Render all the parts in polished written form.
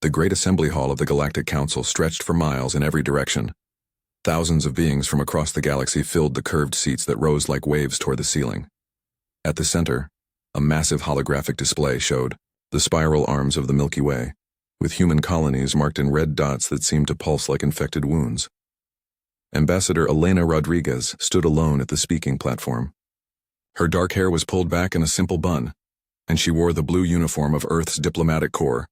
The great assembly hall of the Galactic Council stretched for miles in every direction. Thousands of beings from across the galaxy filled the curved seats that rose like waves toward the ceiling. At the center, a massive holographic display showed the spiral arms of the Milky Way, with human colonies marked in red dots that seemed to pulse like infected wounds. Ambassador Elena Rodriguez stood alone at the speaking platform. Her dark hair was pulled back in a simple bun, and she wore the blue uniform of Earth's diplomatic corps.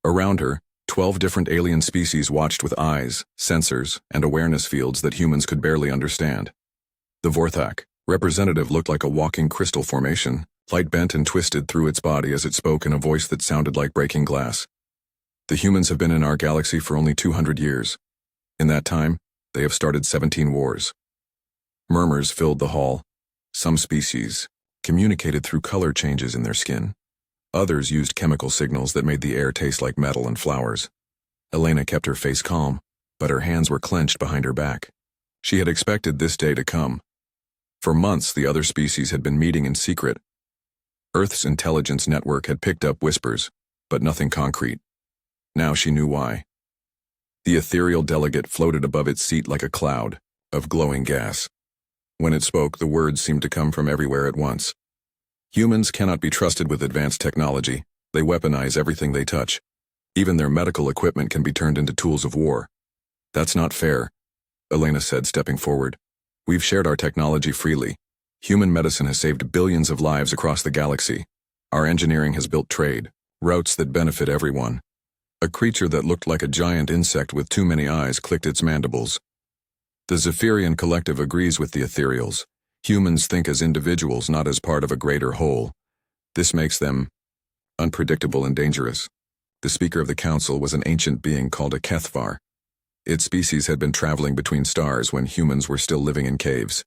Around her, 12 different alien species watched with eyes, sensors, and awareness fields that humans could barely understand. The Vorthak representative looked like a walking crystal formation, light bent and twisted through its body as it spoke in a voice that sounded like breaking glass. The humans have been in our galaxy for only 200 years. In that time, they have started 17 wars. Murmurs filled the hall. Some species communicated through color changes in their skin. Others used chemical signals that made the air taste like metal and flowers. Elena kept her face calm, but her hands were clenched behind her back. She had expected this day to come. For months, the other species had been meeting in secret. Earth's intelligence network had picked up whispers, but nothing concrete. Now she knew why. The ethereal delegate floated above its seat like a cloud of glowing gas. When it spoke, the words seemed to come from everywhere at once. Humans cannot be trusted with advanced technology. They weaponize everything they touch. Even their medical equipment can be turned into tools of war. That's not fair, Elena said, stepping forward. We've shared our technology freely. Human medicine has saved billions of lives across the galaxy. Our engineering has built trade, routes that benefit everyone. A creature that looked like a giant insect with too many eyes clicked its mandibles. The Zephyrian collective agrees with the ethereals. Humans think as individuals, not as part of a greater whole. This makes them unpredictable and dangerous. The speaker of the council was an ancient being called a Kethvar. Its species had been traveling between stars when humans were still living in caves.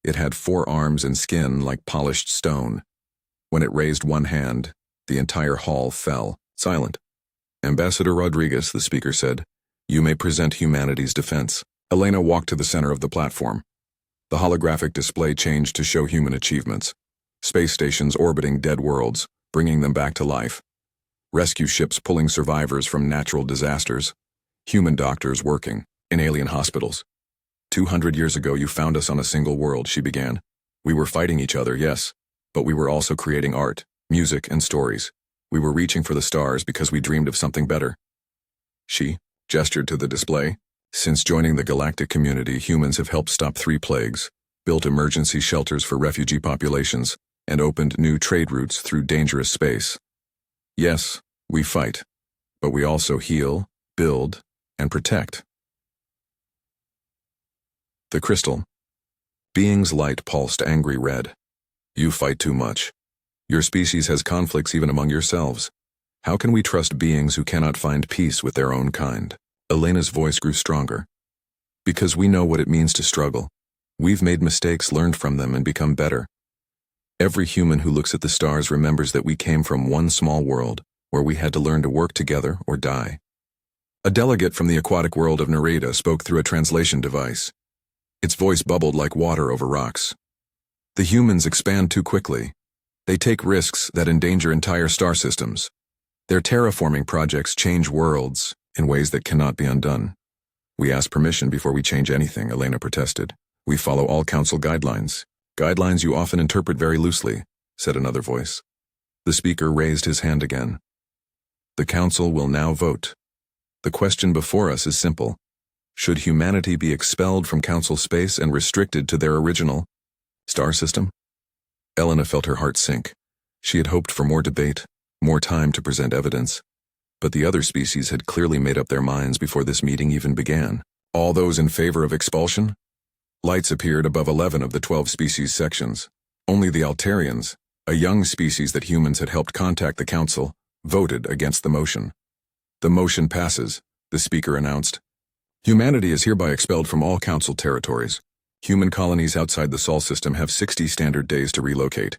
It had 4 arms and skin like polished stone. When it raised one hand, the entire hall fell, silent. Ambassador Rodriguez, the speaker said, you may present humanity's defense. Elena walked to the center of the platform. The holographic display changed to show human achievements. Space stations orbiting dead worlds, bringing them back to life. Rescue ships pulling survivors from natural disasters. Human doctors working in alien hospitals. 200 years ago you found us on a single world, she began. We were fighting each other, yes, but we were also creating art, music, and stories. We were reaching for the stars because we dreamed of something better. She gestured to the display. Since joining the galactic community, humans have helped stop 3 plagues, built emergency shelters for refugee populations, and opened new trade routes through dangerous space. Yes, we fight, but we also heal, build, and protect. The crystal. Being's light pulsed angry red. You fight too much. Your species has conflicts even among yourselves. How can we trust beings who cannot find peace with their own kind? Elena's voice grew stronger. Because we know what it means to struggle. We've made mistakes, learned from them, and become better. Every human who looks at the stars remembers that we came from one small world, where we had to learn to work together or die. A delegate from the aquatic world of Narration spoke through a translation device. Its voice bubbled like water over rocks. The humans expand too quickly. They take risks that endanger entire star systems. Their terraforming projects change worlds in ways that cannot be undone. We ask permission before we change anything, Elena protested. We follow all council guidelines. Guidelines you often interpret very loosely, said another voice. The speaker raised his hand again. The council will now vote. The question before us is simple. Should humanity be expelled from council space and restricted to their original star system? Elena felt her heart sink. She had hoped for more debate, more time to present evidence. But the other species had clearly made up their minds before this meeting even began. All those in favor of expulsion? Lights appeared above 11 of the 12 species sections. Only the Altarians, a young species that humans had helped contact the council, voted against the motion. The motion passes, the speaker announced. Humanity is hereby expelled from all council territories. Human colonies outside the Sol system have 60 standard days to relocate.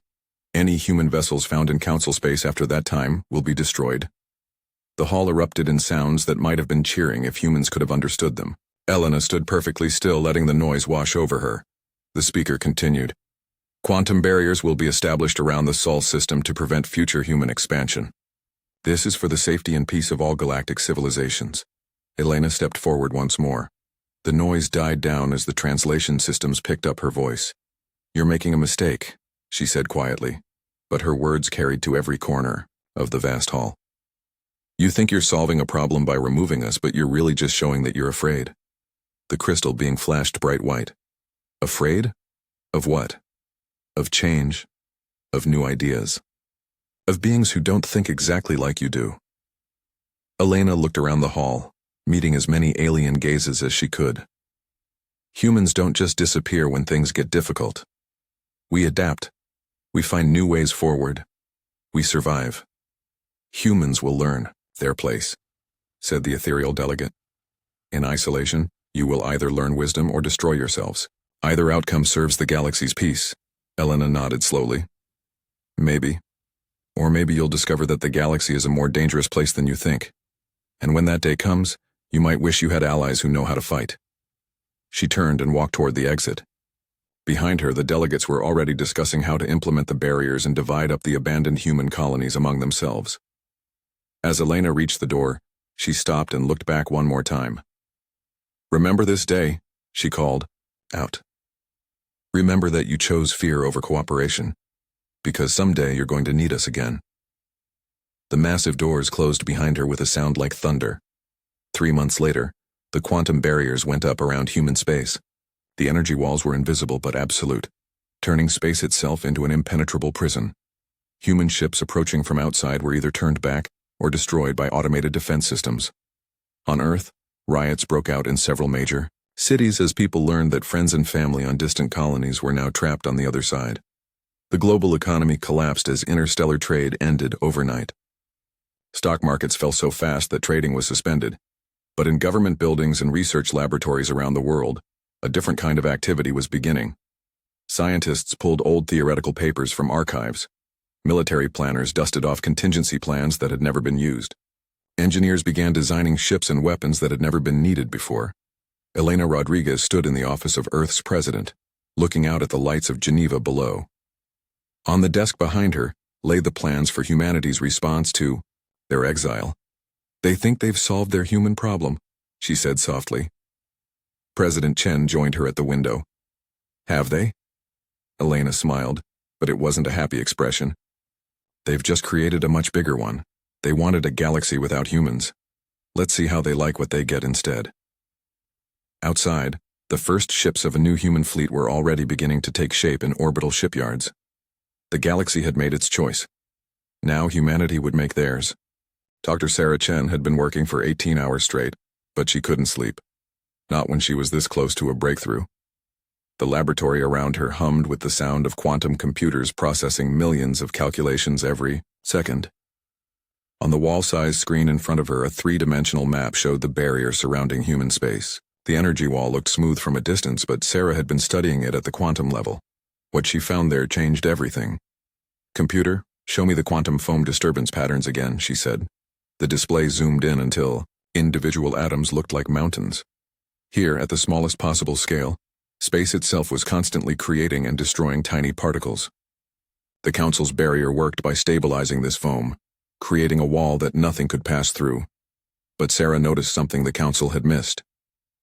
Any human vessels found in council space after that time will be destroyed. The hall erupted in sounds that might have been cheering if humans could have understood them. Elena stood perfectly still, letting the noise wash over her. The speaker continued. Quantum barriers will be established around the Sol system to prevent future human expansion. This is for the safety and peace of all galactic civilizations. Elena stepped forward once more. The noise died down as the translation systems picked up her voice. You're making a mistake, she said quietly, but her words carried to every corner of the vast hall. You think you're solving a problem by removing us, but you're really just showing that you're afraid. The crystal being flashed bright white. Afraid? Of what? Of change. Of new ideas. Of beings who don't think exactly like you do. Elena looked around the hall, meeting as many alien gazes as she could. Humans don't just disappear when things get difficult. We adapt. We find new ways forward. We survive. Humans will learn their place, said the ethereal delegate. In isolation, you will either learn wisdom or destroy yourselves. Either outcome serves the galaxy's peace. Elena nodded slowly. Maybe. Or maybe you'll discover that the galaxy is a more dangerous place than you think. And when that day comes, you might wish you had allies who know how to fight. She turned and walked toward the exit. Behind her, the delegates were already discussing how to implement the barriers and divide up the abandoned human colonies among themselves. As Elena reached the door, she stopped and looked back one more time. Remember this day, she called out. Remember that you chose fear over cooperation, because someday you're going to need us again. The massive doors closed behind her with a sound like thunder. 3 months later, the quantum barriers went up around human space. The energy walls were invisible but absolute, turning space itself into an impenetrable prison. Human ships approaching from outside were either turned back or destroyed by automated defense systems. On Earth, riots broke out in several major cities as people learned that friends and family on distant colonies were now trapped on the other side. The global economy collapsed as interstellar trade ended overnight. Stock markets fell so fast that trading was suspended. But in government buildings and research laboratories around the world, a different kind of activity was beginning. Scientists pulled old theoretical papers from archives. Military planners dusted off contingency plans that had never been used. Engineers began designing ships and weapons that had never been needed before. Elena Rodriguez stood in the office of Earth's president, looking out at the lights of Geneva below. On the desk behind her lay the plans for humanity's response to their exile. They think they've solved their human problem, she said softly. President Chen joined her at the window. Have they? Elena smiled, but it wasn't a happy expression. They've just created a much bigger one. They wanted a galaxy without humans. Let's see how they like what they get instead. Outside, the first ships of a new human fleet were already beginning to take shape in orbital shipyards. The galaxy had made its choice. Now humanity would make theirs. Dr. Sarah Chen had been working for 18 hours straight, but she couldn't sleep. Not when she was this close to a breakthrough. The laboratory around her hummed with the sound of quantum computers processing millions of calculations every second. On the wall-sized screen in front of her, a three-dimensional map showed the barrier surrounding human space. The energy wall looked smooth from a distance, but Sarah had been studying it at the quantum level. What she found there changed everything. Computer, show me the quantum foam disturbance patterns again, she said. The display zoomed in until individual atoms looked like mountains. Here, at the smallest possible scale, space itself was constantly creating and destroying tiny particles. The Council's barrier worked by stabilizing this foam, creating a wall that nothing could pass through. But Sarah noticed something the Council had missed.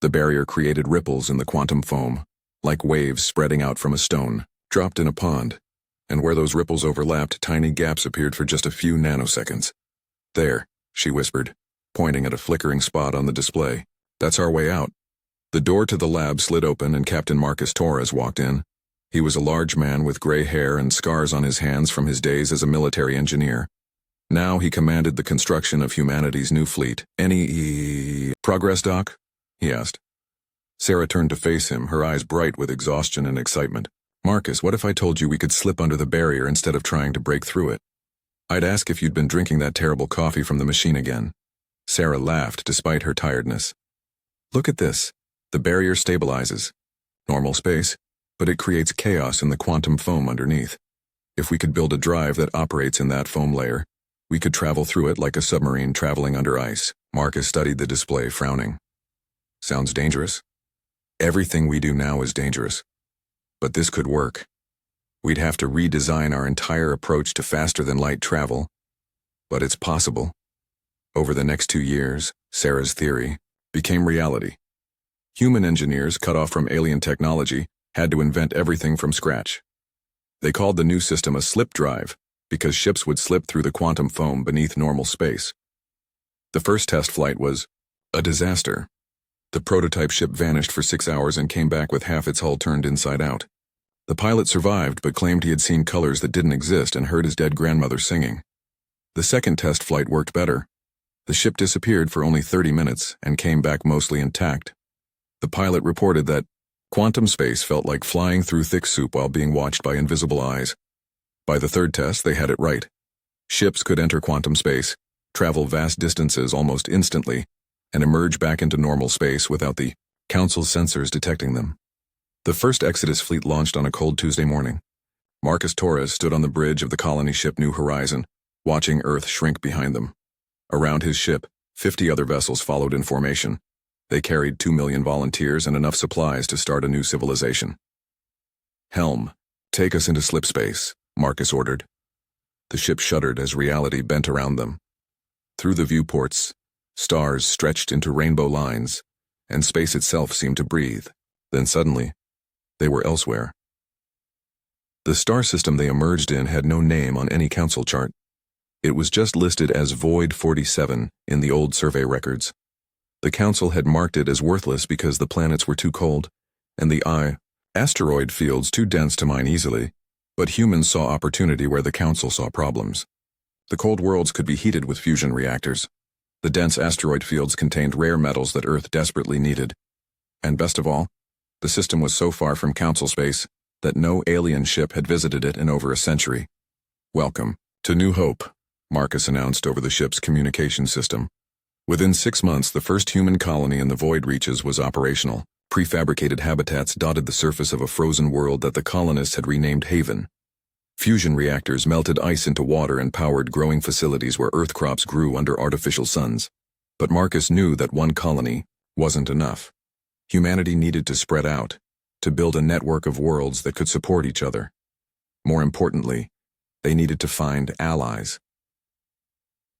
The barrier created ripples in the quantum foam, like waves spreading out from a stone, dropped in a pond, and where those ripples overlapped, tiny gaps appeared for just a few nanoseconds. There, she whispered, pointing at a flickering spot on the display. That's our way out. The door to the lab slid open and Captain Marcus Torres walked in. He was a large man with gray hair and scars on his hands from his days as a military engineer. Now he commanded the construction of humanity's new fleet. Any progress, Doc? He asked. Sarah turned to face him, her eyes bright with exhaustion and excitement. Marcus, what if I told you we could slip under the barrier instead of trying to break through it? I'd ask if you'd been drinking that terrible coffee from the machine again. Sarah laughed despite her tiredness. Look at this. The barrier stabilizes. Normal space, but it creates chaos in the quantum foam underneath. If we could build a drive that operates in that foam layer, we could travel through it like a submarine traveling under ice. Marcus studied the display, frowning. Sounds dangerous. Everything we do now is dangerous. But this could work. We'd have to redesign our entire approach to faster-than-light travel. But it's possible. Over the next 2 years, Sarah's theory became reality. Human engineers, cut off from alien technology, had to invent everything from scratch. They called the new system a slip drive, because ships would slip through the quantum foam beneath normal space. The first test flight was a disaster. The prototype ship vanished for 6 hours and came back with half its hull turned inside out. The pilot survived but claimed he had seen colors that didn't exist and heard his dead grandmother singing. The second test flight worked better. The ship disappeared for only 30 minutes and came back mostly intact. The pilot reported that quantum space felt like flying through thick soup while being watched by invisible eyes. By the third test, they had it right. Ships could enter quantum space, travel vast distances almost instantly, and emerge back into normal space without the Council's sensors detecting them. The first Exodus fleet launched on a cold Tuesday morning. Marcus Torres stood on the bridge of the colony ship New Horizon, watching Earth shrink behind them. Around his ship, 50 other vessels followed in formation. They carried 2 million volunteers and enough supplies to start a new civilization. "Helm, take us into slip space," Marcus ordered. The ship shuddered as reality bent around them. Through the viewports, stars stretched into rainbow lines, and space itself seemed to breathe. Then suddenly, they were elsewhere. The star system they emerged in had no name on any council chart. It was just listed as Void 47 in the old survey records. The council had marked it as worthless because the planets were too cold, and the asteroid fields too dense to mine easily, but humans saw opportunity where the council saw problems. The cold worlds could be heated with fusion reactors. The dense asteroid fields contained rare metals that Earth desperately needed. And best of all, the system was so far from council space that no alien ship had visited it in over a century. "Welcome to New Hope," Marcus announced over the ship's communication system. Within 6 months, the first human colony in the void reaches was operational. Prefabricated habitats dotted the surface of a frozen world that the colonists had renamed Haven. Fusion reactors melted ice into water and powered growing facilities where earth crops grew under artificial suns. But Marcus knew that one colony wasn't enough. Humanity needed to spread out, to build a network of worlds that could support each other. More importantly, they needed to find allies.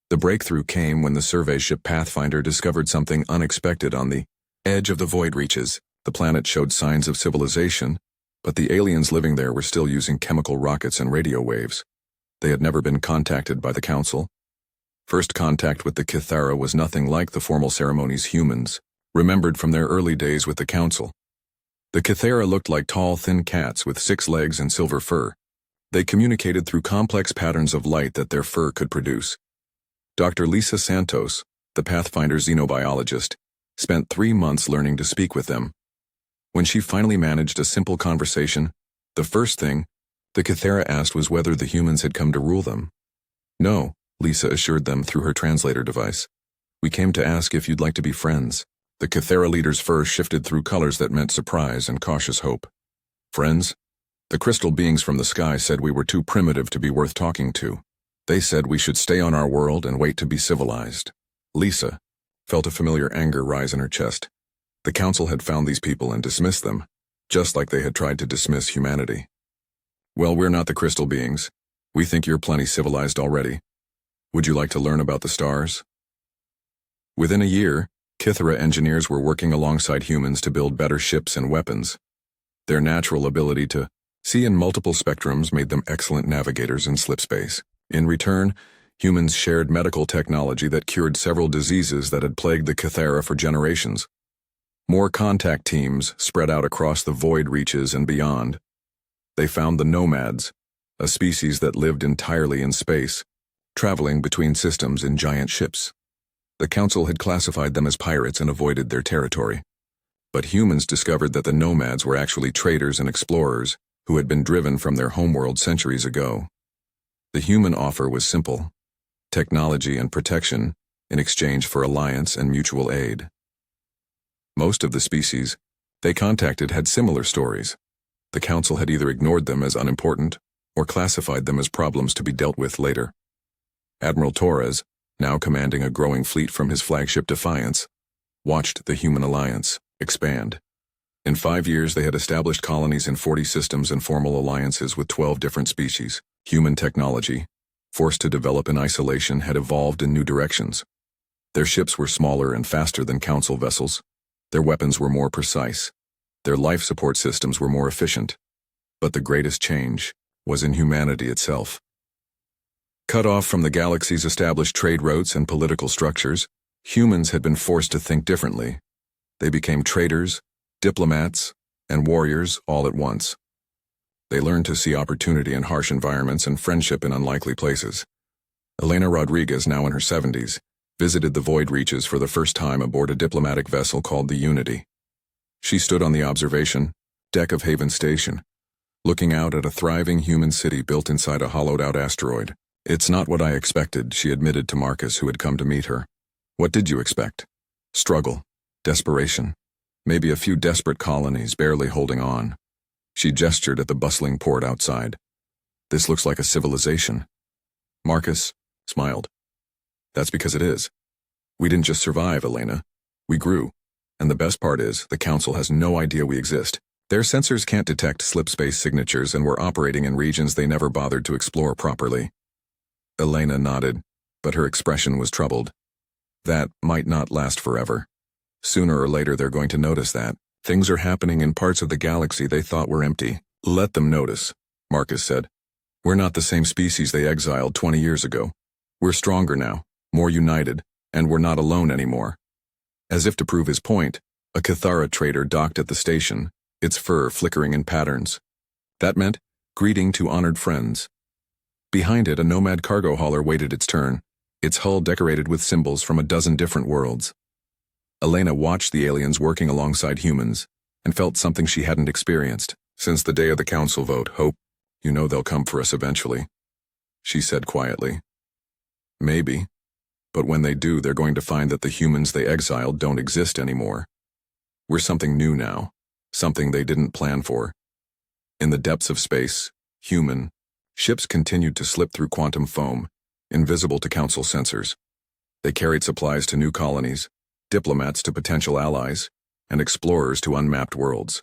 The breakthrough came when the survey ship Pathfinder discovered something unexpected on the edge of the void reaches. The planet showed signs of civilization, but the aliens living there were still using chemical rockets and radio waves. They had never been contacted by the Council. First contact with the Kythera was nothing like the formal ceremonies humans remembered from their early days with the Council. The Kythera looked like tall, thin cats with 6 legs and silver fur. They communicated through complex patterns of light that their fur could produce. Dr. Lisa Santos, the Pathfinder xenobiologist, spent 3 months learning to speak with them. When she finally managed a simple conversation, the first thing the Kythera asked was whether the humans had come to rule them. "No," Lisa assured them through her translator device. "We came to ask if you'd like to be friends." The Kythera leader's fur shifted through colors that meant surprise and cautious hope. "Friends? The crystal beings from the sky said we were too primitive to be worth talking to. They said we should stay on our world and wait to be civilized." Lisa felt a familiar anger rise in her chest. The Council had found these people and dismissed them, just like they had tried to dismiss humanity. "Well, we're not the crystal beings. We think you're plenty civilized already. Would you like to learn about the stars?" Within a year, Kythera engineers were working alongside humans to build better ships and weapons. Their natural ability to see in multiple spectrums made them excellent navigators in slip space. In return, humans shared medical technology that cured several diseases that had plagued the Kythera for generations. More contact teams spread out across the void reaches and beyond. They found the nomads, a species that lived entirely in space, traveling between systems in giant ships. The Council had classified them as pirates and avoided their territory. But humans discovered that the nomads were actually traders and explorers who had been driven from their homeworld centuries ago. The human offer was simple: technology and protection in exchange for alliance and mutual aid. Most of the species they contacted had similar stories. The Council had either ignored them as unimportant or classified them as problems to be dealt with later. Admiral Torres, now commanding a growing fleet from his flagship Defiance, watched the human alliance expand. In 5 years, they had established colonies in 40 systems and formal alliances with 12 different species. Human technology, forced to develop in isolation, had evolved in new directions. Their ships were smaller and faster than Council vessels. Their weapons were more precise. Their life support systems were more efficient. But the greatest change was in humanity itself. Cut off from the galaxy's established trade routes and political structures, humans had been forced to think differently. They became traders, diplomats, and warriors all at once. They learned to see opportunity in harsh environments and friendship in unlikely places. Elena Rodriguez, now in her 70s, visited the void reaches for the first time aboard a diplomatic vessel called the Unity. She stood on the observation deck of Haven Station, looking out at a thriving human city built inside a hollowed-out asteroid. "It's not what I expected," she admitted to Marcus, who had come to meet her. "What did you expect? Struggle, desperation, maybe a few desperate colonies barely holding on." She gestured at the bustling port outside. "This looks like a civilization." Marcus smiled. "That's because it is. We didn't just survive, Elena. We grew. And the best part is, the Council has no idea we exist. Their sensors can't detect slip-space signatures, and we're operating in regions they never bothered to explore properly." Elena nodded, but her expression was troubled. That might not last forever. Sooner or later they're going to notice that. Things are happening in parts of the galaxy they thought were empty. "Let them notice," Marcus said. "We're not the same species they exiled 20 years ago. We're stronger now, more united, and we're not alone anymore." As if to prove his point, a Cathara trader docked at the station, its fur flickering in patterns. That meant, "Greeting to honored friends." Behind it, a nomad cargo hauler waited its turn, its hull decorated with symbols from a dozen different worlds. Elena watched the aliens working alongside humans, and felt something she hadn't experienced since the day of the Council vote. "Hope. You know they'll come for us eventually," she said quietly. "Maybe. But when they do, they're going to find that the humans they exiled don't exist anymore. We're something new now, something they didn't plan for." In the depths of space, human ships continued to slip through quantum foam, invisible to Council sensors. They carried supplies to new colonies, diplomats to potential allies, and explorers to unmapped worlds.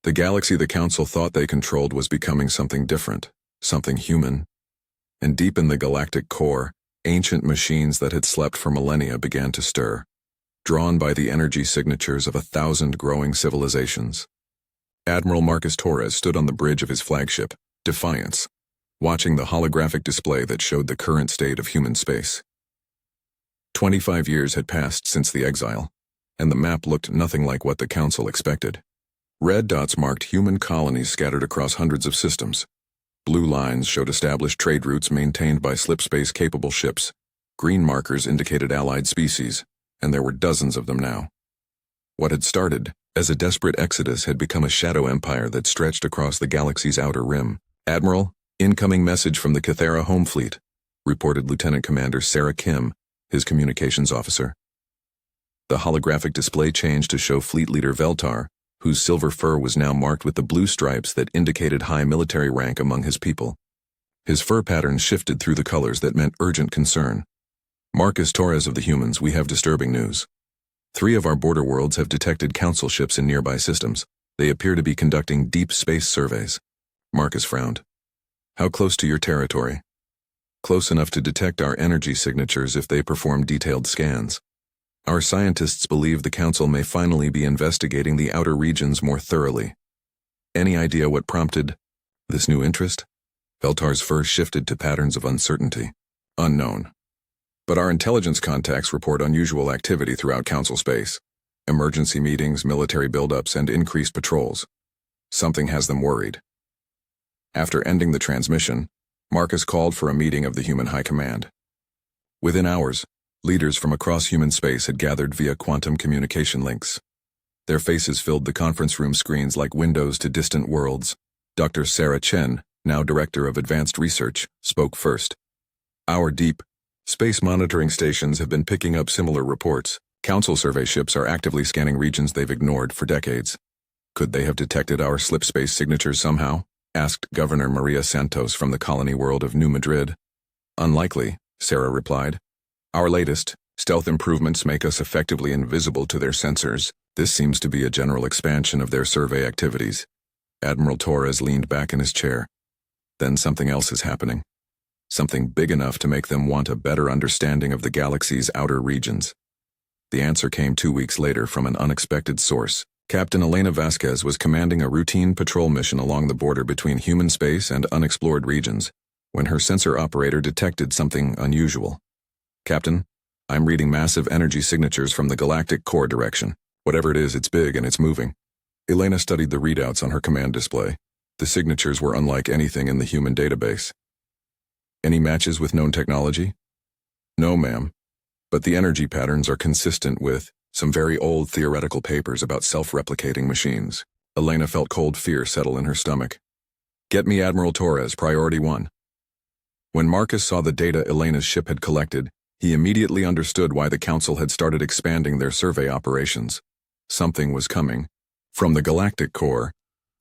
The galaxy the Council thought they controlled was becoming something different, something human. And deep in the galactic core, ancient machines that had slept for millennia began to stir, drawn by the energy signatures of 1,000 growing civilizations. Admiral Marcus Torres stood on the bridge of his flagship, Defiance, watching the holographic display that showed the current state of human space. 25 years had passed since the exile, and the map looked nothing like what the Council expected. Red dots marked human colonies scattered across hundreds of systems. Blue lines showed established trade routes maintained by slip-space-capable ships. Green markers indicated allied species, and there were dozens of them now. What had started as a desperate exodus had become a shadow empire that stretched across the galaxy's outer rim. "Admiral, incoming message from the Cathara Home Fleet," reported Lieutenant Commander Sarah Kim, his communications officer. The holographic display changed to show Fleet Leader Veltar, whose silver fur was now marked with the blue stripes that indicated high military rank among his people. His fur patterns shifted through the colors that meant urgent concern. "Marcus Torres of the humans, we have disturbing news. 3 of our border worlds have detected Council ships in nearby systems. They appear to be conducting deep space surveys." Marcus frowned. "How close to your territory?" "Close enough to detect our energy signatures if they perform detailed scans. Our scientists believe the Council may finally be investigating the outer regions more thoroughly." "Any idea what prompted this new interest?" Veltar's fur shifted to patterns of uncertainty. "Unknown. But our intelligence contacts report unusual activity throughout Council space. Emergency meetings, military buildups, and increased patrols. Something has them worried." After ending the transmission, Marcus called for a meeting of the Human High Command. Within hours, leaders from across human space had gathered via quantum communication links. Their faces filled the conference room screens like windows to distant worlds. Dr. Sarah Chen, now Director of Advanced Research, spoke first. "Our deep space monitoring stations have been picking up similar reports. Council survey ships are actively scanning regions they've ignored for decades. Could they have detected our slip space signatures somehow?" asked Governor Maria Santos from the colony world of New Madrid. "Unlikely," Sarah replied. "Our latest stealth improvements make us effectively invisible to their sensors. This seems to be a general expansion of their survey activities." Admiral Torres leaned back in his chair. "Then something else is happening." something big enough to make them want a better understanding of the galaxy's outer regions. The answer came 2 weeks later from an unexpected source. Captain Elena Vasquez was commanding a routine patrol mission along the border between human space and unexplored regions when her sensor operator detected something unusual. "Captain, I'm reading massive energy signatures from the galactic core direction. Whatever it is, it's big and it's moving." Elena studied the readouts on her command display. The signatures were unlike anything in the human database. "Any matches with known technology?" "No, ma'am. But the energy patterns are consistent with some very old theoretical papers about self-replicating machines." Elena felt cold fear settle in her stomach. "Get me Admiral Torres, priority 1. When Marcus saw the data Elena's ship had collected, he immediately understood why the Council had started expanding their survey operations. Something was coming from the galactic core,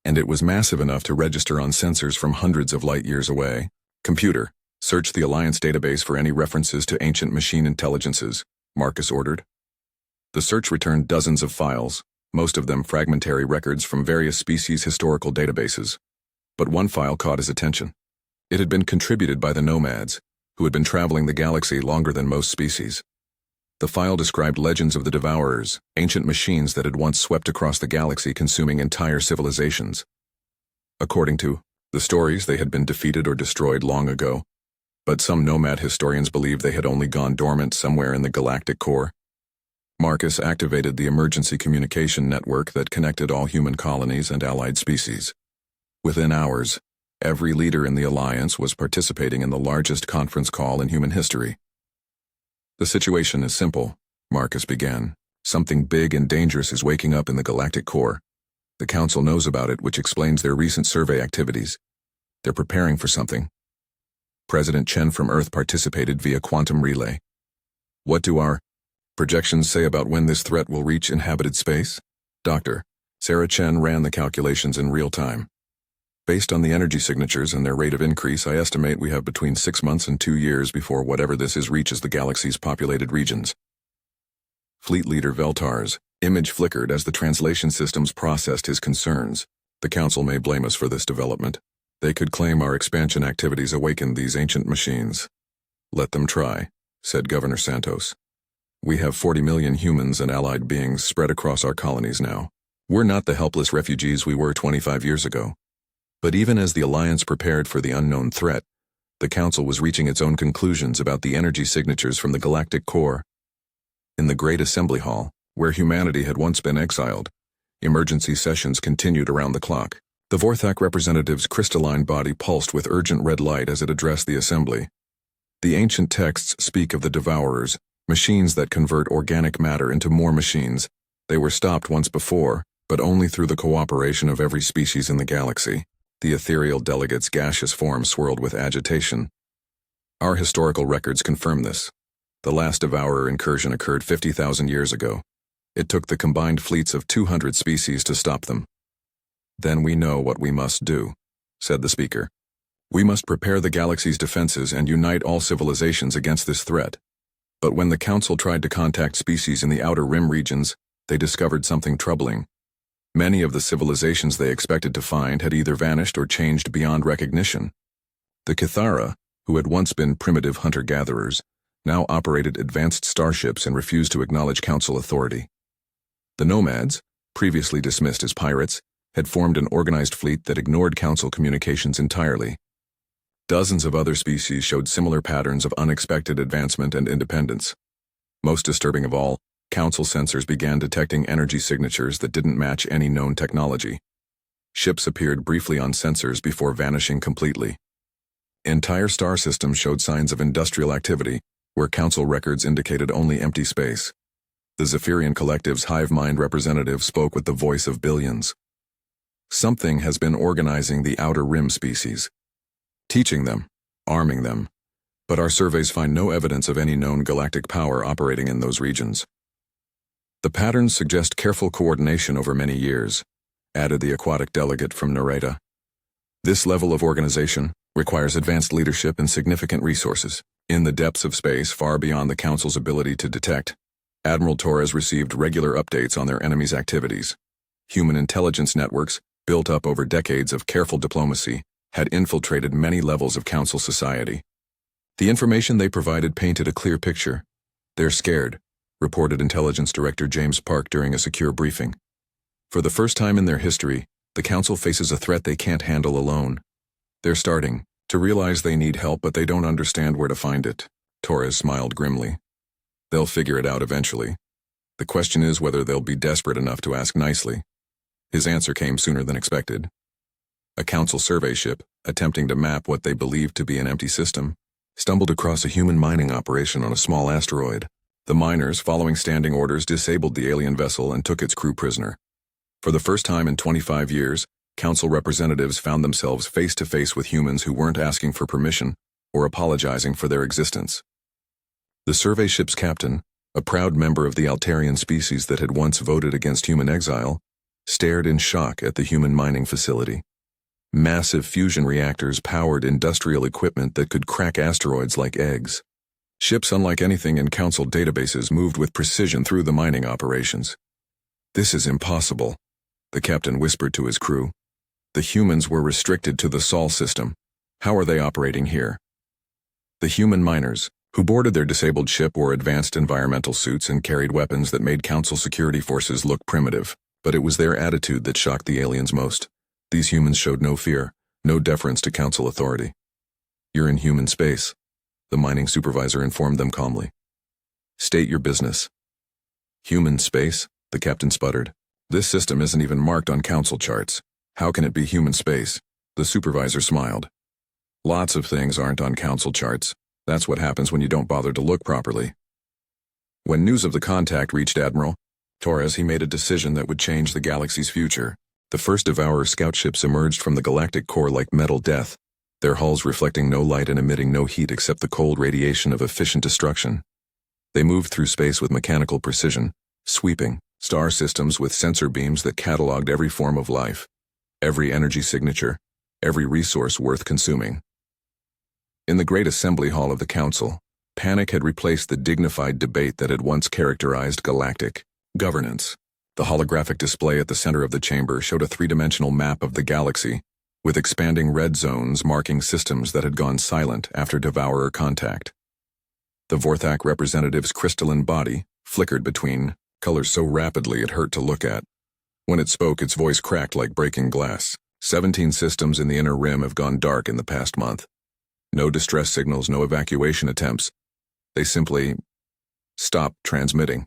and it was massive enough to register on sensors from hundreds of light years away. "Computer, search the Alliance database for any references to ancient machine intelligences," Marcus ordered. The search returned dozens of files, most of them fragmentary records from various species' historical databases. But one file caught his attention. It had been contributed by the Nomads, who had been traveling the galaxy longer than most species. The file described legends of the Devourers, ancient machines that had once swept across the galaxy, consuming entire civilizations. According to the stories, they had been defeated or destroyed long ago, but some Nomad historians believed they had only gone dormant somewhere in the galactic core. Marcus activated the emergency communication network that connected all human colonies and allied species. Within hours, every leader in the Alliance was participating in the largest conference call in human history. "The situation is simple," Marcus began. "Something big and dangerous is waking up in the galactic core. The Council knows about it, which explains their recent survey activities. They're preparing for something. President Chen from Earth participated via quantum relay. What do our projections say about when this threat will reach inhabited space?" "Doctor, Sarah Chen ran the calculations in real time. Based on the energy signatures and their rate of increase, I estimate we have between 6 months and 2 years before whatever this is reaches the galaxy's populated regions." Fleet Leader Veltar's image flickered as the translation systems processed his concerns. "The Council may blame us for this development. They could claim our expansion activities awakened these ancient machines." "Let them try," said Governor Santos. "We have 40 million humans and allied beings spread across our colonies now. We're not the helpless refugees we were 25 years ago." But even as the Alliance prepared for the unknown threat, the Council was reaching its own conclusions about the energy signatures from the galactic core. In the Great Assembly Hall, where humanity had once been exiled, emergency sessions continued around the clock. The Vorthak representative's crystalline body pulsed with urgent red light as it addressed the assembly. The ancient texts speak of the Devourers, machines that convert organic matter into more machines. They were stopped once before, but only through the cooperation of every species in the galaxy. The ethereal delegate's gaseous form swirled with agitation. "Our historical records confirm this. The last Devourer incursion occurred 50,000 years ago. It took the combined fleets of 200 species to stop them." "Then we know what we must do," said the speaker. "We must prepare the galaxy's defenses and unite all civilizations against this threat." But when the Council tried to contact species in the Outer Rim regions, they discovered something troubling. Many of the civilizations they expected to find had either vanished or changed beyond recognition. The Cathara, who had once been primitive hunter-gatherers, now operated advanced starships and refused to acknowledge Council authority. The Nomads, previously dismissed as pirates, had formed an organized fleet that ignored Council communications entirely. Dozens of other species showed similar patterns of unexpected advancement and independence. Most disturbing of all, Council sensors began detecting energy signatures that didn't match any known technology. Ships appeared briefly on sensors before vanishing completely. Entire star systems showed signs of industrial activity, where Council records indicated only empty space. The Zephyrian Collective's hive mind representative spoke with the voice of billions. "Something has been organizing the Outer Rim species, teaching them, arming them, but our surveys find no evidence of any known galactic power operating in those regions. The patterns suggest careful coordination over many years," added the aquatic delegate from Narita. "This level of organization requires advanced leadership and significant resources. In the depths of space far beyond the Council's ability to detect, Admiral Torres received regular updates on their enemies' activities. Human intelligence networks, built up over decades of careful diplomacy, had infiltrated many levels of Council society. The information they provided painted a clear picture. "They're scared," reported Intelligence Director James Park during a secure briefing. For the first time in their history, the Council faces a threat they can't handle alone. They're starting to realize they need help, but they don't understand where to find it. Torres smiled grimly. "They'll figure it out eventually. The question is whether they'll be desperate enough to ask nicely." His answer came sooner than expected. A Council survey ship, attempting to map what they believed to be an empty system, stumbled across a human mining operation on a small asteroid. The miners, following standing orders, disabled the alien vessel and took its crew prisoner. For the first time in 25 years, Council representatives found themselves face to face with humans who weren't asking for permission or apologizing for their existence. The survey ship's captain, a proud member of the Altarian species that had once voted against human exile, stared in shock at the human mining facility. Massive fusion reactors powered industrial equipment that could crack asteroids like eggs. Ships unlike anything in Council databases moved with precision through the mining operations. "This is impossible," the captain whispered to his crew. "The humans were restricted to the Sol system. How are they operating here?" The human miners, who boarded their disabled ship, wore advanced environmental suits and carried weapons that made Council security forces look primitive, but it was their attitude that shocked the aliens most. These humans showed no fear, no deference to Council authority. "You're in human space," the mining supervisor informed them calmly. "State your business." "Human space?" the captain sputtered. "This system isn't even marked on Council charts. How can it be human space?" The supervisor smiled. "Lots of things aren't on Council charts. That's what happens when you don't bother to look properly." When news of the contact reached Admiral Torres, he made a decision that would change the galaxy's future. The first Devourer scout ships emerged from the galactic core like metal death, their hulls reflecting no light and emitting no heat except the cold radiation of efficient destruction. They moved through space with mechanical precision, sweeping star systems with sensor beams that cataloged every form of life, every energy signature, every resource worth consuming. In the great assembly hall of the Council, panic had replaced the dignified debate that had once characterized galactic governance. The holographic display at the center of the chamber showed a three-dimensional map of the galaxy, with expanding red zones marking systems that had gone silent after Devourer contact. The Vorthak representative's crystalline body flickered between colors so rapidly it hurt to look at. When it spoke, its voice cracked like breaking glass. 17 systems in the inner rim have gone dark in the past month. No distress signals, no evacuation attempts. They simply stopped transmitting.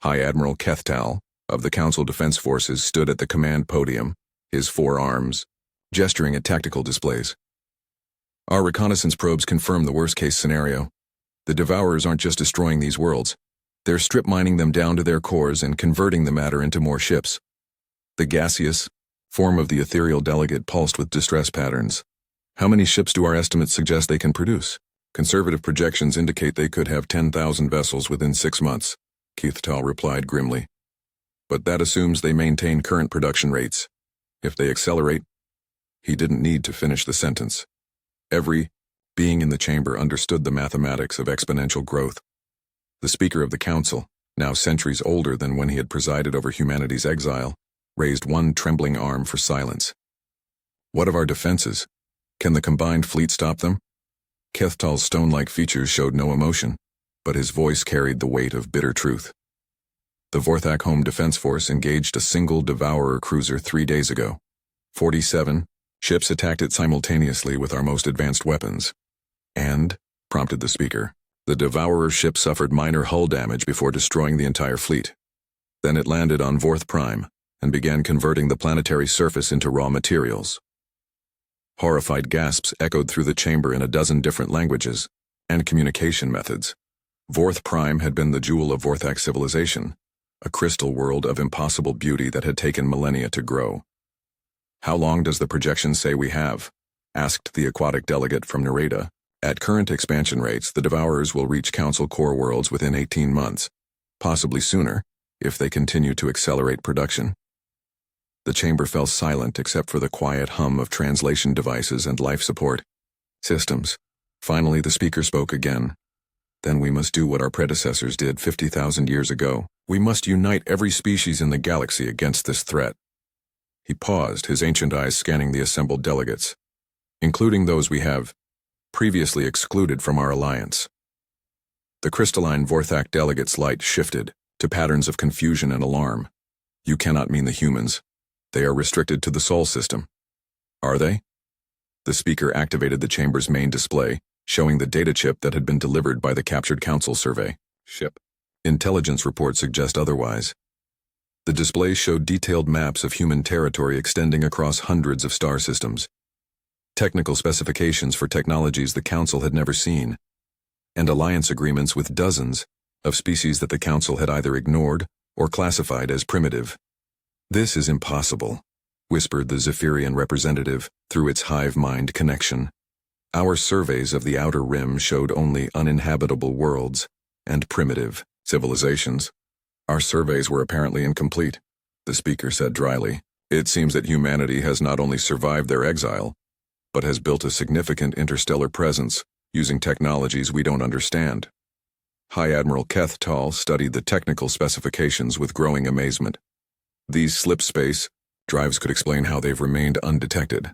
High Admiral Kethtal, of the Council Defense Forces, stood at the command podium, his four arms, gesturing at tactical displays. "Our reconnaissance probes confirm the worst-case scenario. The Devourers aren't just destroying these worlds. They're strip-mining them down to their cores and converting the matter into more ships." The gaseous form of the ethereal delegate pulsed with distress patterns. "How many ships do our estimates suggest they can produce?" "Conservative projections indicate they could have 10,000 vessels within 6 months. Kethtal replied grimly. "But that assumes they maintain current production rates. If they accelerate—" He didn't need to finish the sentence. Every being in the chamber understood the mathematics of exponential growth. The Speaker of the Council, now centuries older than when he had presided over humanity's exile, raised one trembling arm for silence. "What of our defenses? Can the combined fleet stop them?" Kethtal's stone-like features showed no emotion, but his voice carried the weight of bitter truth. "The Vorthak Home Defense Force engaged a single Devourer cruiser 3 days ago. 47 ships attacked it simultaneously with our most advanced weapons." "And?" prompted the speaker. "The Devourer ship suffered minor hull damage before destroying the entire fleet. Then it landed on Vorth Prime and began converting the planetary surface into raw materials." Horrified gasps echoed through the chamber in a dozen different languages and communication methods. Vorth Prime had been the jewel of Vorthak civilization, a crystal world of impossible beauty that had taken millennia to grow. "How long does the projection say we have?" asked the aquatic delegate from Nareda. "At current expansion rates, the Devourers will reach Council core worlds within 18 months, possibly sooner, if they continue to accelerate production." The chamber fell silent except for the quiet hum of translation devices and life support systems. Finally, the speaker spoke again. "Then we must do what our predecessors did 50,000 years ago. We must unite every species in the galaxy against this threat." He paused, his ancient eyes scanning the assembled delegates. "Including those we have previously excluded from our alliance. The crystalline Vorthak delegate's light shifted to patterns of confusion and alarm. You cannot mean the humans. They are restricted to the Sol system. Are they? The speaker activated the chamber's main display, showing the data chip that had been delivered by the captured council survey ship. Intelligence reports suggest otherwise. The display showed detailed maps of human territory extending across hundreds of star systems, technical specifications for technologies the council had never seen, and alliance agreements with dozens of species that the council had either ignored or classified as primitive. "This is impossible," whispered the Zephyrian representative through its hive mind connection. "Our surveys of the outer rim showed only uninhabitable worlds and primitive civilizations. Our surveys were apparently incomplete," the speaker said dryly. "It seems that humanity has not only survived their exile, but has built a significant interstellar presence using technologies we don't understand." High Admiral Keth Tal studied the technical specifications with growing amazement. These slip-space drives could explain how they've remained undetected.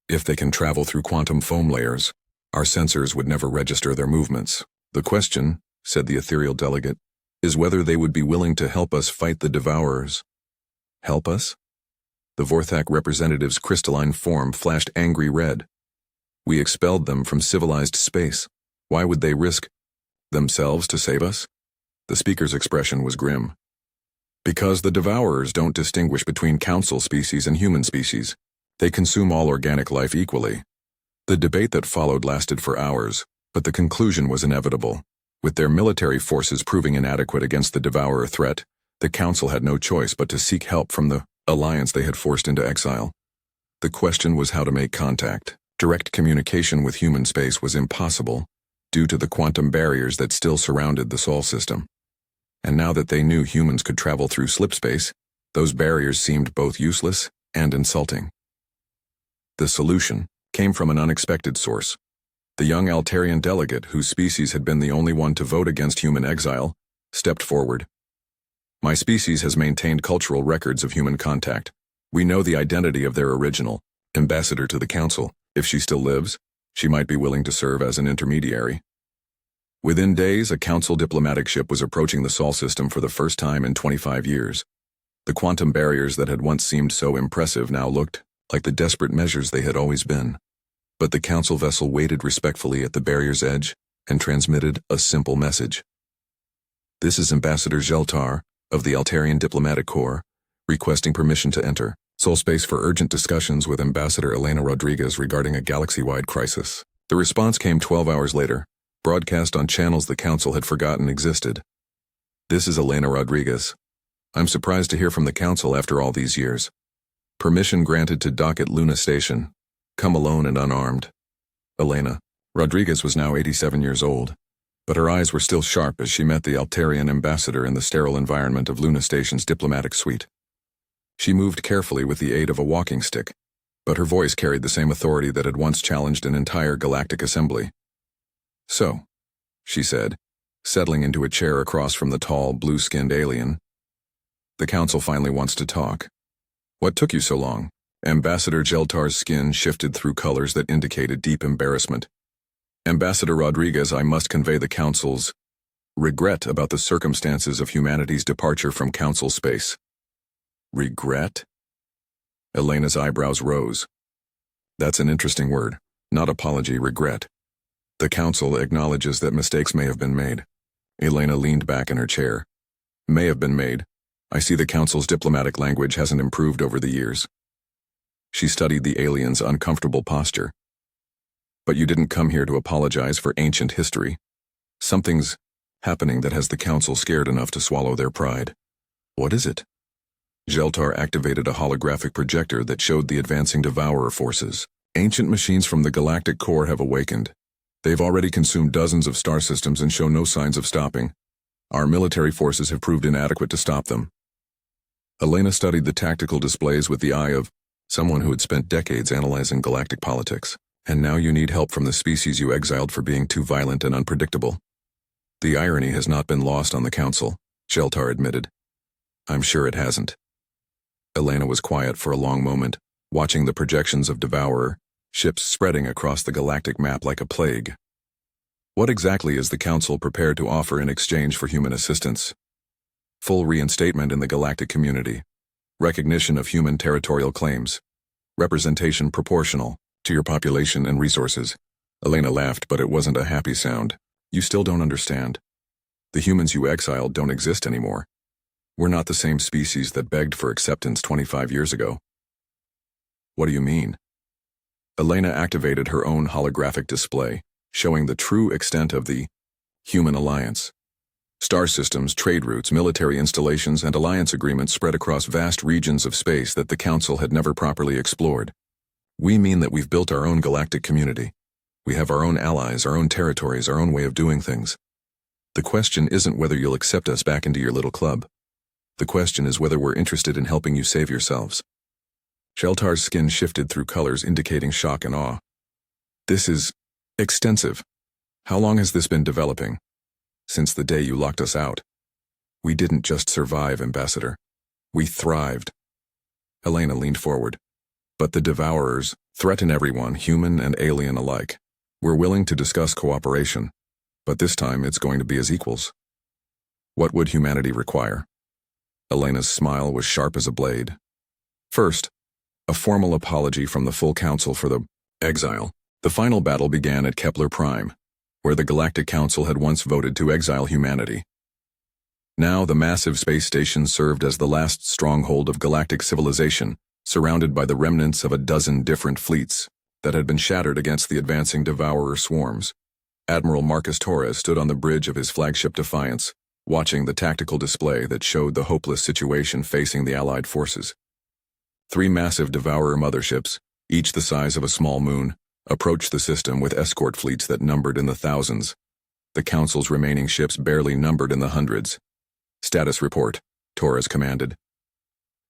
If they can travel through quantum foam layers, our sensors would never register their movements. "The question," said the ethereal delegate, "is whether they would be willing to help us fight the Devourers." "Help us?" The Vorthak representative's crystalline form flashed angry red. "We expelled them from civilized space. Why would they risk themselves to save us?" The speaker's expression was grim. "Because the Devourers don't distinguish between council species and human species. They consume all organic life equally." The debate that followed lasted for hours, but the conclusion was inevitable. With their military forces proving inadequate against the Devourer threat, the council had no choice but to seek help from the alliance they had forced into exile. The question was how to make contact. Direct communication with human space was impossible due to the quantum barriers that still surrounded the Sol system. And now that they knew humans could travel through slipspace, those barriers seemed both useless and insulting. The solution came from an unexpected source. The young Altarian delegate, whose species had been the only one to vote against human exile, stepped forward. "My species has maintained cultural records of human contact. We know the identity of their original ambassador to the council. If she still lives, she might be willing to serve as an intermediary." Within days, a council diplomatic ship was approaching the Sol system for the first time in 25 years. The quantum barriers that had once seemed so impressive now looked like the desperate measures they had always been. But the council vessel waited respectfully at the barrier's edge and transmitted a simple message. "This is Ambassador Geltar of the Altarian Diplomatic Corps, requesting permission to enter Sol space for urgent discussions with Ambassador Elena Rodriguez regarding a galaxy-wide crisis." The response came 12 hours later, broadcast on channels the council had forgotten existed. "This is Elena Rodriguez. I'm surprised to hear from the council after all these years. Permission granted to dock at Luna Station. Come alone and unarmed." Elena Rodriguez was now 87 years old, but her eyes were still sharp as she met the Altarian ambassador in the sterile environment of Luna Station's diplomatic suite. She moved carefully with the aid of a walking stick, but her voice carried the same authority that had once challenged an entire galactic assembly. "So," she said, settling into a chair across from the tall, blue-skinned alien, "the council finally wants to talk. What took you so long?" Ambassador Geltar's skin shifted through colors that indicated deep embarrassment. "Ambassador Rodriguez, I must convey the council's regret about the circumstances of humanity's departure from council space." "Regret?" Elena's eyebrows rose. "That's an interesting word. Not apology, regret. The council acknowledges that mistakes may have been made." Elena leaned back in her chair. "May have been made. I see the council's diplomatic language hasn't improved over the years." She studied the alien's uncomfortable posture. "But you didn't come here to apologize for ancient history. Something's happening that has the council scared enough to swallow their pride." "What is it?" Geltar activated a holographic projector that showed the advancing Devourer forces. "Ancient machines from the Galactic Core have awakened. They've already consumed dozens of star systems and show no signs of stopping. Our military forces have proved inadequate to stop them." Elena studied the tactical displays with the eye of someone who had spent decades analyzing galactic politics. "And now you need help from the species you exiled for being too violent and unpredictable." "The irony has not been lost on the council," Geltar admitted. "I'm sure it hasn't." Elena was quiet for a long moment, watching the projections of Devourer, ships spreading across the galactic map like a plague. What exactly is the Council prepared to offer in exchange for human assistance? Full reinstatement in the galactic community, recognition of human territorial claims, representation proportional to your population and resources. Elena laughed, but it wasn't a happy sound. You still don't understand. The humans you exiled don't exist anymore. We're not the same species that begged for acceptance 25 years ago. What do you mean? Elena activated her own holographic display, showing the true extent of the human alliance. Star systems, trade routes, military installations, and alliance agreements spread across vast regions of space that the Council had never properly explored. We mean that we've built our own galactic community. We have our own allies, our own territories, our own way of doing things. The question isn't whether you'll accept us back into your little club. The question is whether we're interested in helping you save yourselves. Sheltar's skin shifted through colors indicating shock and awe. This is extensive. How long has this been developing? Since the day you locked us out. We didn't just survive, Ambassador. We thrived. Elena leaned forward. But the Devourers threaten everyone, human and alien alike. We're willing to discuss cooperation, but this time it's going to be as equals. What would humanity require? Elena's smile was sharp as a blade. First, a formal apology from the full Council for the exile. The final battle began at Kepler Prime, where the Galactic Council had once voted to exile humanity. Now the massive space station served as the last stronghold of galactic civilization, surrounded by the remnants of a dozen different fleets that had been shattered against the advancing Devourer swarms. Admiral Marcus Torres stood on the bridge of his flagship Defiance, watching the tactical display that showed the hopeless situation facing the Allied forces. 3 massive Devourer motherships, each the size of a small moon, approached the system with escort fleets that numbered in the thousands. The Council's remaining ships barely numbered in the hundreds. Status report, Torres commanded.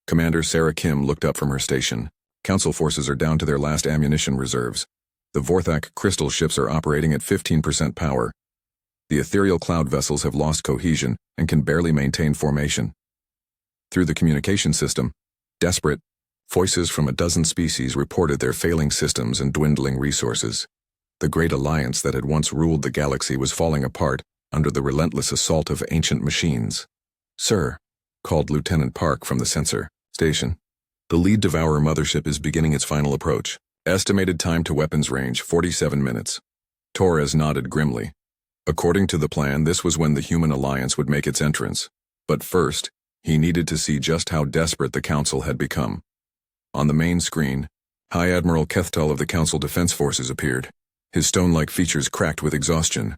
Commander Sarah Kim looked up from her station. Council forces are down to their last ammunition reserves. The Vorthak crystal ships are operating at 15% power. The ethereal cloud vessels have lost cohesion and can barely maintain formation. Through the communication system, desperate voices from a dozen species reported their failing systems and dwindling resources. The great alliance that had once ruled the galaxy was falling apart under the relentless assault of ancient machines. Sir, called Lieutenant Park from the sensor station. The lead Devourer mothership is beginning its final approach. Estimated time to weapons range, 47 minutes. Torres nodded grimly. According to the plan, this was when the human alliance would make its entrance. But first, he needed to see just how desperate the Council had become. On the main screen, High Admiral Kethtal of the Council Defense Forces appeared, his stone-like features cracked with exhaustion.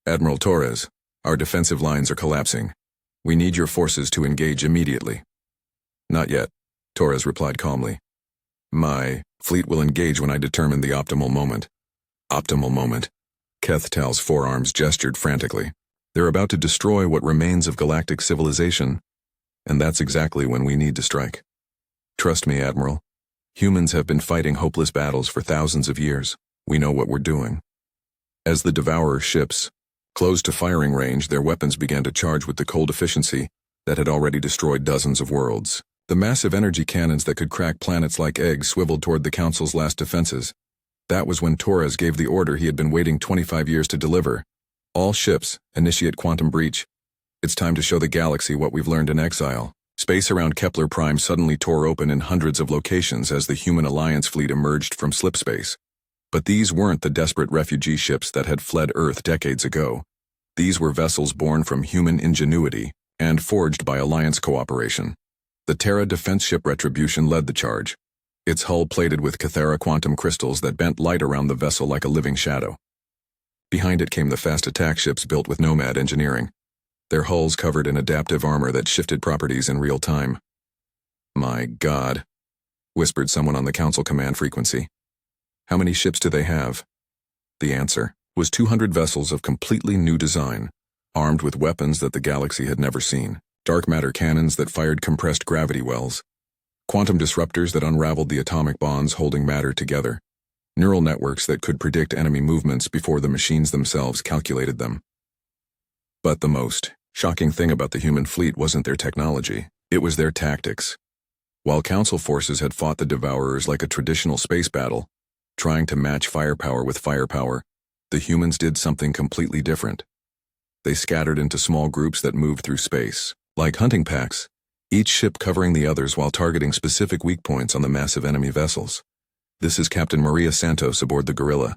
Admiral Torres, our defensive lines are collapsing. We need your forces to engage immediately. Not yet, Torres replied calmly. My fleet will engage when I determine the optimal moment. Optimal moment. Kethtal's forearms gestured frantically. They're about to destroy what remains of galactic civilization, and that's exactly when we need to strike. Trust me, Admiral. Humans have been fighting hopeless battles for thousands of years. We know what we're doing. As the Devourer ships closed to firing range, their weapons began to charge with the cold efficiency that had already destroyed dozens of worlds. The massive energy cannons that could crack planets like eggs swiveled toward the Council's last defenses. That was when Torres gave the order he had been waiting 25 years to deliver. All ships, initiate quantum breach. It's time to show the galaxy what we've learned in exile. Space around Kepler Prime suddenly tore open in hundreds of locations as the human alliance fleet emerged from slipspace. But these weren't the desperate refugee ships that had fled Earth decades ago. These were vessels born from human ingenuity and forged by alliance cooperation. The Terra defense ship Retribution led the charge, its hull plated with Cathera quantum crystals that bent light around the vessel like a living shadow. Behind it came the fast attack ships built with Nomad engineering, their hulls covered in adaptive armor that shifted properties in real time. My God, whispered someone on the Council command frequency. How many ships do they have? The answer was 200 vessels of completely new design, armed with weapons that the galaxy had never seen. Dark matter cannons that fired compressed gravity wells, quantum disruptors that unraveled the atomic bonds holding matter together, neural networks that could predict enemy movements before the machines themselves calculated them. But the most shocking thing about the human fleet wasn't their technology, it was their tactics. While Council forces had fought the Devourers like a traditional space battle, Trying to match firepower with firepower, the humans did something completely different. They scattered into small groups that moved through space, like hunting packs, each ship covering the others while targeting specific weak points on the massive enemy vessels. This is Captain Maria Santos aboard the Gorilla,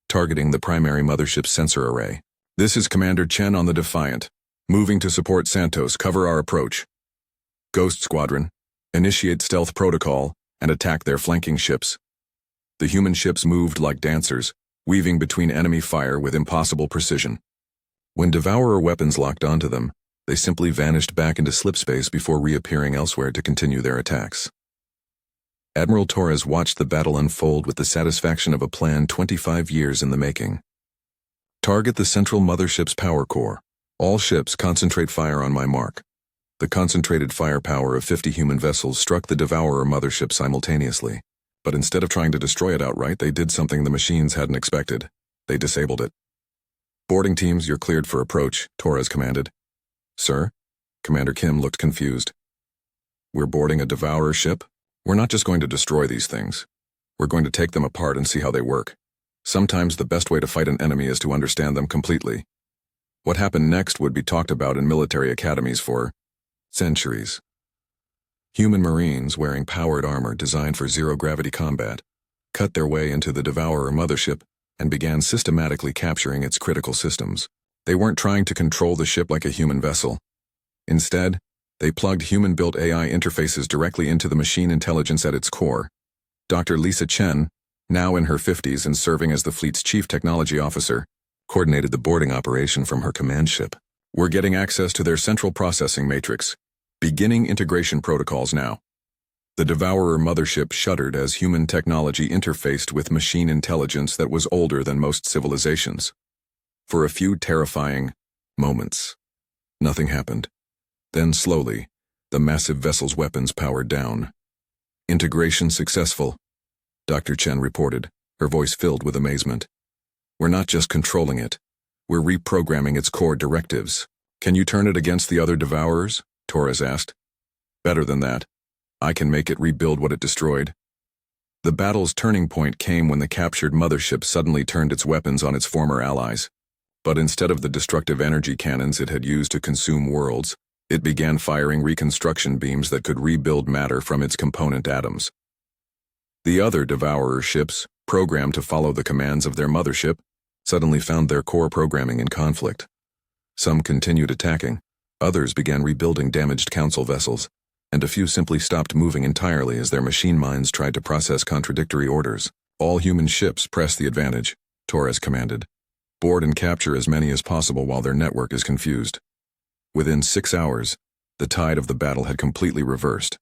targeting the primary mothership's sensor array. This is Commander Chen on the Defiant, moving to support Santos. Cover our approach. Ghost Squadron, initiate stealth protocol and attack their flanking ships. The human ships moved like dancers, weaving between enemy fire with impossible precision. When Devourer weapons locked onto them, they simply vanished back into slipspace before reappearing elsewhere to continue their attacks. Admiral Torres watched the battle unfold with the satisfaction of a plan 25 years in the making. Target the central mothership's power core. All ships concentrate fire on my mark. The concentrated firepower of 50 human vessels struck the Devourer mothership simultaneously, but instead of trying to destroy it outright, they did something the machines hadn't expected. They disabled it. Boarding teams, you're cleared for approach, Torres commanded. Sir? Commander Kim looked confused. We're boarding a Devourer ship? We're not just going to destroy these things. We're going to take them apart and see how they work. Sometimes the best way to fight an enemy is to understand them completely. What happened next would be talked about in military academies for centuries. Human Marines wearing powered armor designed for zero-gravity combat cut their way into the Devourer mothership and began systematically capturing its critical systems. They weren't trying to control the ship like a human vessel. Instead, they plugged human-built AI interfaces directly into the machine intelligence at its core. Dr. Lisa Chen, now in her 50s and serving as the fleet's chief technology officer, coordinated the boarding operation from her command ship. We're getting access to their central processing matrix. Beginning integration protocols now. The Devourer mothership shuddered as human technology interfaced with machine intelligence that was older than most civilizations. For a few terrifying moments, nothing happened. Then slowly, the massive vessel's weapons powered down. Integration successful, Dr. Chen reported, her voice filled with amazement. We're not just controlling it, we're reprogramming its core directives. Can you turn it against the other Devourers? Torres asked. Better than that. I can make it rebuild what it destroyed. The battle's turning point came when the captured mothership suddenly turned its weapons on its former allies. But instead of the destructive energy cannons it had used to consume worlds, it began firing reconstruction beams that could rebuild matter from its component atoms. The other Devourer ships, programmed to follow the commands of their mothership, suddenly found their core programming in conflict. Some continued attacking, others began rebuilding damaged council vessels, and a few simply stopped moving entirely as their machine minds tried to process contradictory orders. All human ships press the advantage, Torres commanded. Board and capture as many as possible while their network is confused. Within 6 hours, the tide of the battle had completely reversed.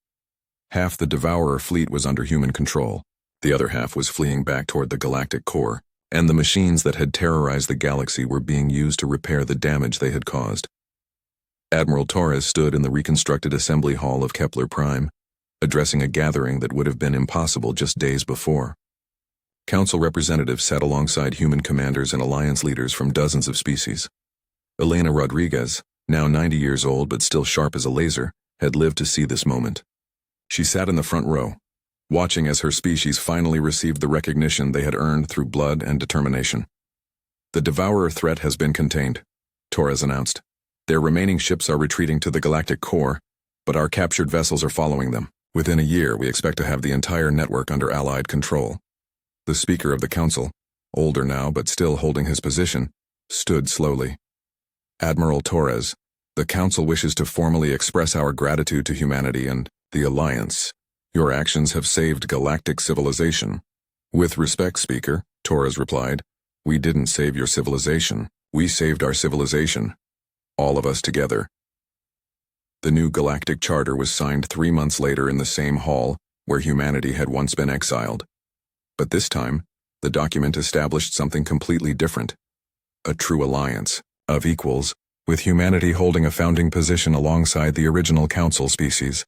Half the Devourer fleet was under human control. The other half was fleeing back toward the galactic core, and the machines that had terrorized the galaxy were being used to repair the damage they had caused. Admiral Torres stood in the reconstructed assembly hall of Kepler Prime, addressing a gathering that would have been impossible just days before. Council representatives sat alongside human commanders and alliance leaders from dozens of species. Elena Rodriguez, now 90 years old but still sharp as a laser, had lived to see this moment. She sat in the front row, watching as her species finally received the recognition they had earned through blood and determination. The Devourer threat has been contained, Torres announced. Their remaining ships are retreating to the galactic core, but our captured vessels are following them. Within a year, we expect to have the entire network under Allied control. The Speaker of the Council, older now but still holding his position, stood slowly. Admiral Torres, the Council wishes to formally express our gratitude to humanity and the Alliance. Your actions have saved galactic civilization. With respect, Speaker, Torres replied, we didn't save your civilization. We saved our civilization. All of us together. The new Galactic Charter was signed 3 months later in the same hall where humanity had once been exiled. But this time, the document established something completely different. A true alliance, of equals, with humanity holding a founding position alongside the original Council species.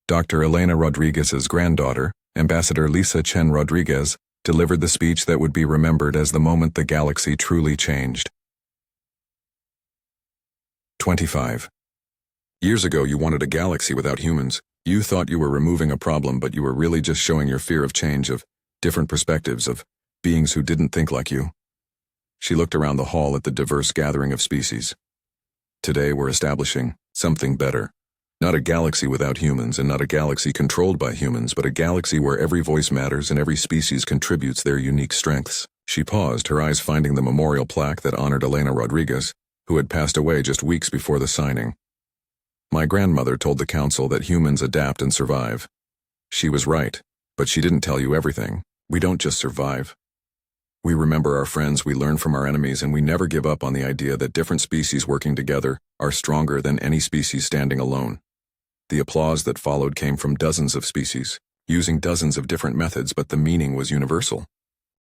Dr. Elena Rodriguez's granddaughter, Ambassador Lisa Chen Rodriguez, delivered the speech that would be remembered as the moment the galaxy truly changed. 25. Years ago you wanted a galaxy without humans. You thought you were removing a problem, but you were really just showing your fear of change, of different perspectives of beings who didn't think like you. She looked around the hall at the diverse gathering of species. Today we're establishing something better. Not a galaxy without humans, and not a galaxy controlled by humans, but a galaxy where every voice matters and every species contributes their unique strengths. She paused, her eyes finding the memorial plaque that honored Elena Rodriguez, who had passed away just weeks before the signing. My grandmother told the council that humans adapt and survive. She was right, but she didn't tell you everything. We don't just survive. We remember our friends, we learn from our enemies, and we never give up on the idea that different species working together are stronger than any species standing alone. The applause that followed came from dozens of species, using dozens of different methods, but the meaning was universal.